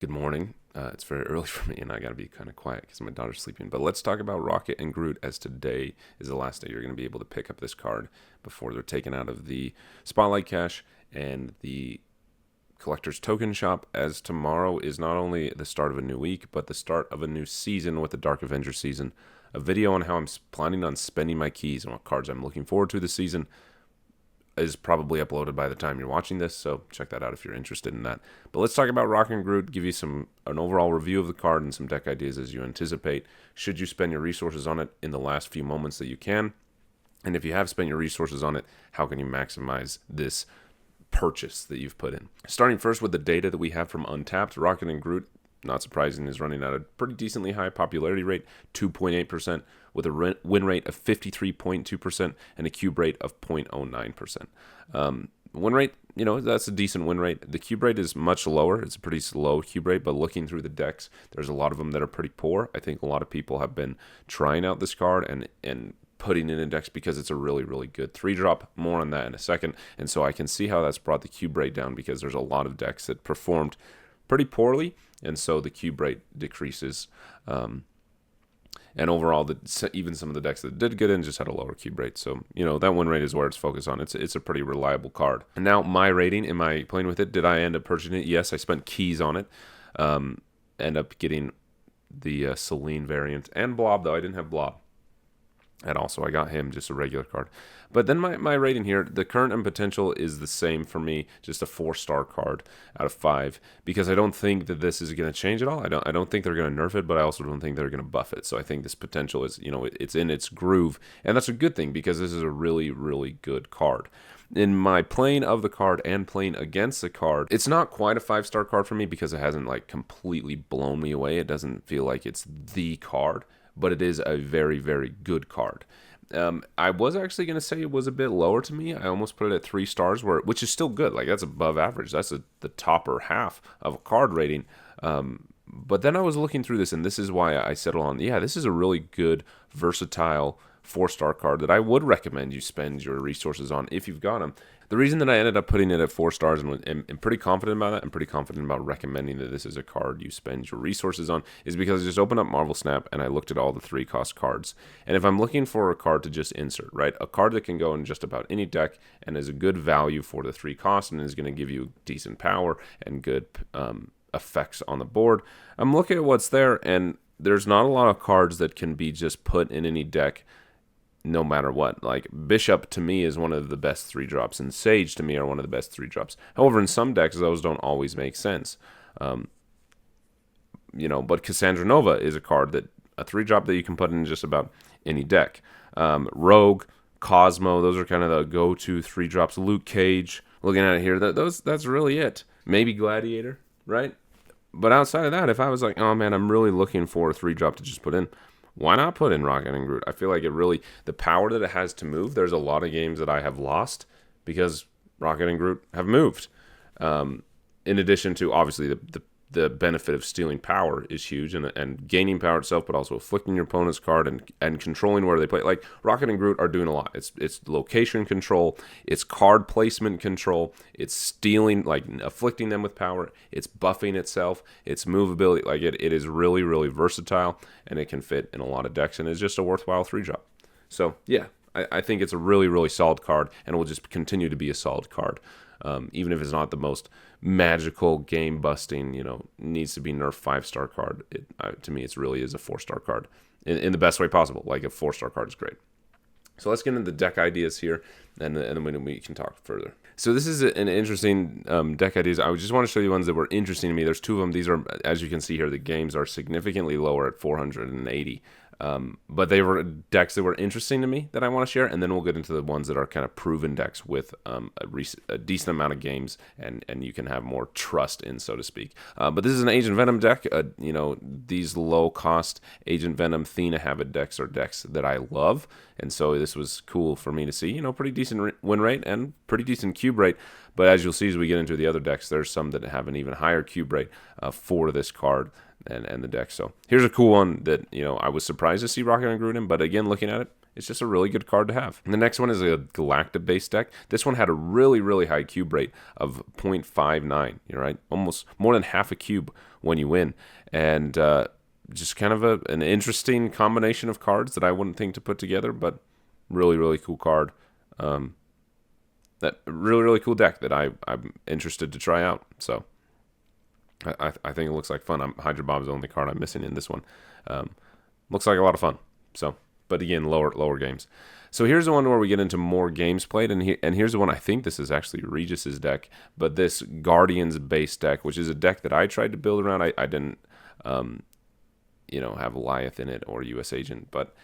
Good morning. It's very early for me, and I gotta be kind of quiet because my daughter's sleeping. But let's talk about Rocket and Groot, as today is the last day you're gonna be able to pick up this card before they're taken out of the Spotlight Cache and the Collector's Token Shop. As tomorrow is not only the start of a new week, but the start of a new season with the Dark Avenger season. A video on how I'm planning on spending my keys and what cards I'm looking forward to this season is probably uploaded by the time you're watching this, so check that out if you're interested in that. But let's talk about Rocket and Groot, give you an overall review of the card and some deck ideas as you anticipate. Should you spend your resources on it in the last few moments that you can? And if you have spent your resources on it, how can you maximize this purchase that you've put in? Starting first with the data that we have from Untapped, Rocket and Groot, not surprising, is running at a pretty decently high popularity rate, 2.8%, with a win rate of 53.2% and a cube rate of 0.09%. Win rate, that's a decent win rate. The cube rate is much lower. It's a pretty slow cube rate, but looking through the decks, there's a lot of them that are pretty poor. I think a lot of people have been trying out this card and putting it in decks because it's a really, really good 3-drop. More on that in a second. And so I can see how that's brought the cube rate down because there's a lot of decks that performed pretty poorly, and so the cube rate decreases. And overall, even some of the decks that did get in just had a lower cube rate. So, that win rate is where it's focused on. It's a pretty reliable card. And now, my rating, am I playing with it? Did I end up purchasing it? Yes, I spent keys on it. End up getting the Celine variant and Blob, though I didn't have Blob at all, so I got him, just a regular card. But then my rating here, the current and potential is the same for me, just a 4-star card out of 5, because I don't think that this is going to change at all. I don't think they're going to nerf it, but I also don't think they're going to buff it. So I think this potential is, it's in its groove, and that's a good thing because this is a really, really good card. In my playing of the card and playing against the card, it's not quite a 5-star card for me because it hasn't completely blown me away. It doesn't feel like it's the card, but it is a very, very good card. I was actually going to say it was a bit lower to me. I almost put it at 3 stars, which is still good. That's above average. That's the topper half of a card rating. But then I was looking through this, and this is why I settled on, this is a really good, versatile 4-star card that I would recommend you spend your resources on if you've got them. The reason that I ended up putting it at 4 stars and am pretty confident about that, I'm pretty confident about recommending that this is a card you spend your resources on, is because I just opened up Marvel Snap and I looked at all the 3-cost cards. And if I'm looking for a card to just insert, right, a card that can go in just about any deck and is a good value for the 3 cost and is going to give you decent power and good effects on the board, I'm looking at what's there, and there's not a lot of cards that can be just put in any deck no matter what. Bishop to me is one of the best 3-drops, and Sage to me are one of the best 3-drops. However, in some decks, those don't always make sense. But Cassandra Nova is a card a 3-drop that you can put in just about any deck. Rogue, Cosmo, those are kind of the go-to 3-drops. Luke Cage, looking at it here, that's really it. Maybe Gladiator, right? But outside of that, if I was like, oh man, I'm really looking for a 3-drop to just put in, why not put in Rocket and Groot? I feel like the power that it has to move, there's a lot of games that I have lost because Rocket and Groot have moved. In addition to, obviously, the benefit of stealing power is huge, and gaining power itself, but also afflicting your opponent's card and controlling where they play. Rocket and Groot are doing a lot. It's location control, it's card placement control, it's stealing, afflicting them with power, it's buffing itself, it's movability. It is really, really versatile, and it can fit in a lot of decks, and it's just a worthwhile 3-drop. So, yeah, I think it's a really, really solid card, and it will just continue to be a solid card. Even if it's not the most magical, game-busting, needs to be nerfed 5-star card, to me, it really is a 4-star card in the best way possible. A 4-star card is great. So let's get into the deck ideas here, and then we can talk further. So this is an interesting deck ideas. I just want to show you ones that were interesting to me. There's 2 of them. These are, as you can see here, the games are significantly lower at 480. But they were decks that were interesting to me that I want to share, and then we'll get into the ones that are kind of proven decks with a decent amount of games, and you can have more trust in, so to speak. But this is an Agent Venom deck. These low-cost Agent Venom Thena Habit decks are decks that I love, and so this was cool for me to see. Pretty decent win rate and pretty decent cube rate. But as you'll see as we get into the other decks, there's some that have an even higher cube rate for this card and the deck. So here's a cool one that I was surprised to see Rocket and Groot in, but again, looking at it, It's just a really good card to have. And the next one is a Galacta base deck. This one had a really, really high cube rate of 0.59. You're right, almost more than half a cube when you win. And just kind of an interesting combination of cards that I wouldn't think to put together, but really, really cool card. That really, really cool deck that I'm interested to try out. So I think it looks like fun. Hydra Bob's the only card I'm missing in this one. Looks like a lot of fun. So, but again, lower games. So here's the one where we get into more games played, and here's the one I think this is actually Regis's deck, but this Guardians base deck, which is a deck that I tried to build around. I didn't, have Goliath in it or U.S. Agent, but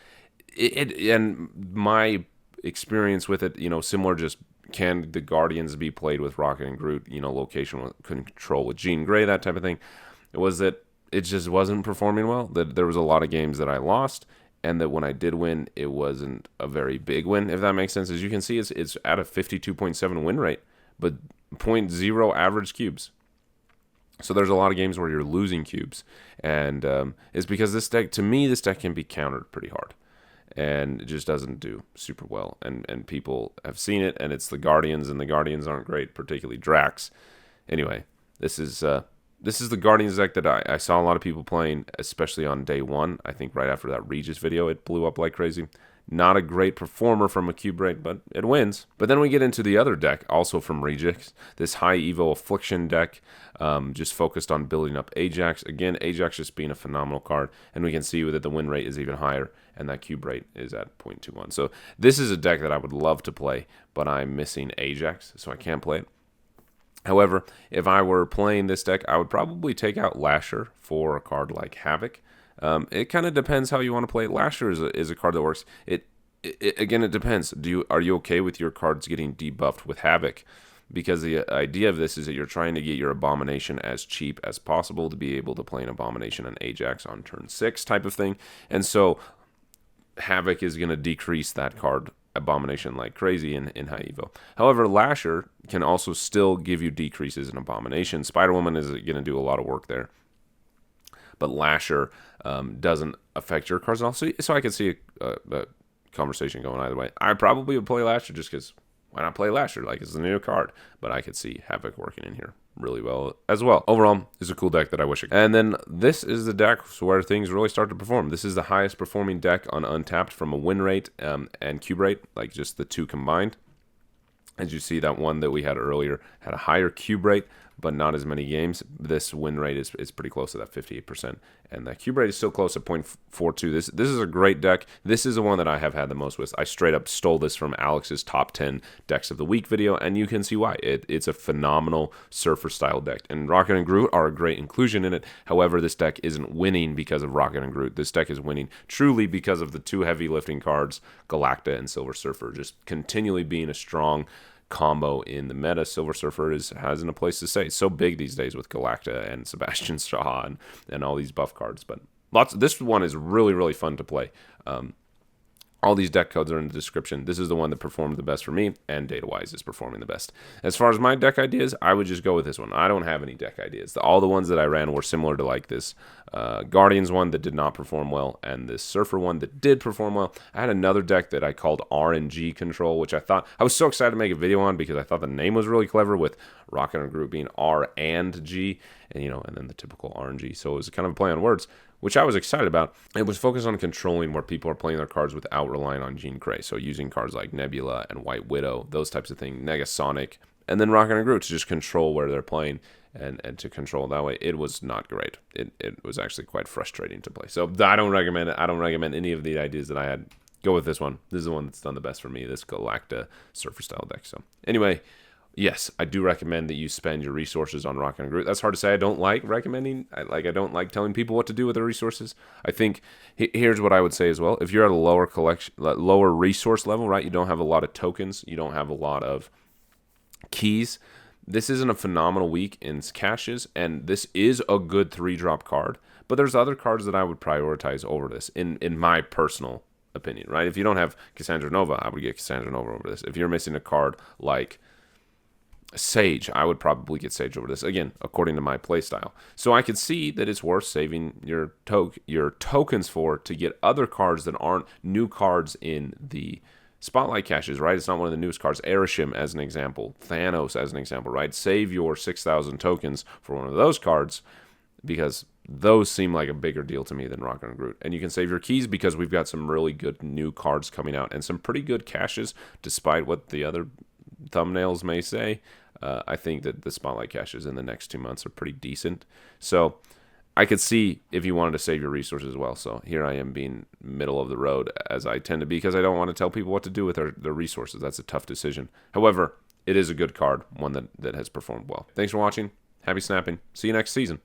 and my experience with it, similar. Just can the Guardians be played with Rocket and Groot? Location control with Jean Grey, that type of thing. It was that it just wasn't performing well. That there was a lot of games that I lost, and that when I did win, it wasn't a very big win, if that makes sense. As you can see, it's at a 52.7 win rate, but 0.0 average cubes. So there's a lot of games where you're losing cubes, and it's because this deck can be countered pretty hard, and it just doesn't do super well. And people have seen it, and it's the Guardians, and the Guardians aren't great, particularly Drax. Anyway, this is the Guardians deck that I saw a lot of people playing, especially on day one. I think right after that Regis video, it blew up like crazy. Not a great performer from a cube rate, but it wins. But then we get into the other deck, also from Regis, this High Evo Affliction deck, just focused on building up Ajax. Again, Ajax just being a phenomenal card, and we can see that the win rate is even higher, and that cube rate is at 0.21. So this is a deck that I would love to play, but I'm missing Ajax, so I can't play it. However, if I were playing this deck, I would probably take out Lasher for a card like Havoc. It kind of depends how you want to play it. Lasher is a card that works. It depends. Are you okay with your cards getting debuffed with Havoc? Because the idea of this is that you're trying to get your Abomination as cheap as possible to be able to play an Abomination and Ajax on turn 6 type of thing. And so Havoc is going to decrease that card Abomination like crazy in High Evo. However, Lasher can also still give you decreases in Abomination. Spider-Woman is going to do a lot of work there. But Lasher doesn't affect your cards at all. So I could see a conversation going either way. I probably would play Lasher just because why not play Lasher? Like, it's a new card. But I could see Havoc working in here really well as well. Overall, it's a cool deck that I wish I could. And then this is the deck where things really start to perform. This is the highest performing deck on Untapped from a win rate and cube rate, like just the two combined. As you see, that one that we had earlier had a higher cube rate, but not as many games. This win rate is pretty close to that 58%, and that cube rate is still close at 0.42. This is a great deck. This is the one that I have had the most with. I straight up stole this from Alex's top 10 decks of the week video, and you can see why. It's a phenomenal Surfer style deck, and Rocket and Groot are a great inclusion in it. However, this deck isn't winning because of Rocket and Groot. This deck is winning truly because of the two heavy lifting cards, Galacta and Silver Surfer, just continually being a strong combo in the meta. Silver Surfer hasn't a place to stay. It's so big these days with Galacta and Sebastian Shaw and all these buff cards. But this one is really, really fun to play. All these deck codes are in the description. This is the one that performed the best for me, and data-wise is performing the best. As far as my deck ideas, I would just go with this one. I don't have any deck ideas. All the ones that I ran were similar to like this Guardians one that did not perform well, and this Surfer one that did perform well. I had another deck that I called RNG Control, which I was so excited to make a video on because I thought the name was really clever, with Rocket and Groot being R and G, and then the typical RNG. So it was kind of a play on words, which I was excited about. It was focused on controlling where people are playing their cards without relying on Jean Grey. So using cards like Nebula and White Widow, those types of things, Negasonic, and then Rocket and Groot to just control where they're playing and to control that way. It was not great. It was actually quite frustrating to play. So I don't recommend it. I don't recommend any of the ideas that I had. Go with this one. This is the one that's done the best for me, this Galacta Surfer style deck. So anyway, yes, I do recommend that you spend your resources on Rocket and Groot. That's hard to say. I don't like recommending. I don't like telling people what to do with their resources. I think here's what I would say as well. If you're at a lower resource level, right? You don't have a lot of tokens. You don't have a lot of keys. This isn't a phenomenal week in caches, and this is a good 3-drop card. But there's other cards that I would prioritize over this, in my personal opinion, right? If you don't have Cassandra Nova, I would get Cassandra Nova over this. If you're missing a card like Sage, I would probably get Sage over this, again, according to my playstyle. So I could see that it's worth saving your tokens for to get other cards that aren't new cards in the Spotlight caches, right? It's not one of the newest cards. Arishem as an example, Thanos as an example, right? Save your 6,000 tokens for one of those cards because those seem like a bigger deal to me than Rocket and Groot. And you can save your keys because we've got some really good new cards coming out and some pretty good caches, despite what the other thumbnails may say. I think that the Spotlight caches in the next 2 months are pretty decent. So I could see if you wanted to save your resources as well. So here I am being middle of the road, as I tend to be, because I don't want to tell people what to do with their resources. That's a tough decision. However, it is a good card, one that has performed well. Thanks for watching. Happy snapping. See you next season.